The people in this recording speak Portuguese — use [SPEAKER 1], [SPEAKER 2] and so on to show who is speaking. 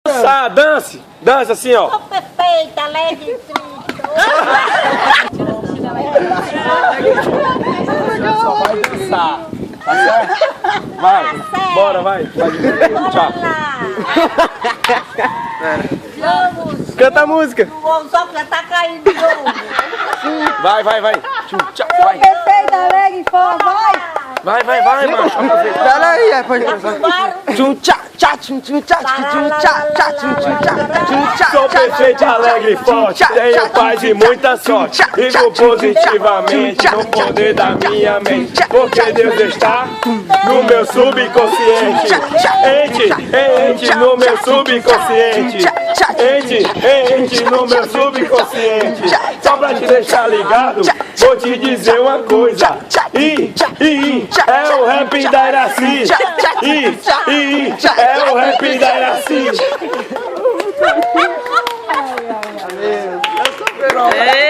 [SPEAKER 1] Dança, dance. Dança assim, ó.
[SPEAKER 2] Sou perfeita, alegre e triste.
[SPEAKER 1] Só vai dançar. Tá certo? Vai. Bora, vai. Tchau.
[SPEAKER 2] Vamos.
[SPEAKER 3] Canta a música.
[SPEAKER 2] O sol já tá caindo de novo.
[SPEAKER 1] Vai. Tchau, vai.
[SPEAKER 2] Perfeita, alegre e forte, vai.
[SPEAKER 1] Vai, mano.
[SPEAKER 3] Dá lá aí, pode.
[SPEAKER 1] Sou perfeito, alegre e forte. Tenho paz e muita sorte. Vivo positivamente no poder da minha mente. Porque Deus está no meu subconsciente. Ente no meu subconsciente. Ente no meu subconsciente. Só pra te deixar ligado, vou te dizer uma coisa. É o rap da Iraci. É o rap da Iraci.
[SPEAKER 3] Ei!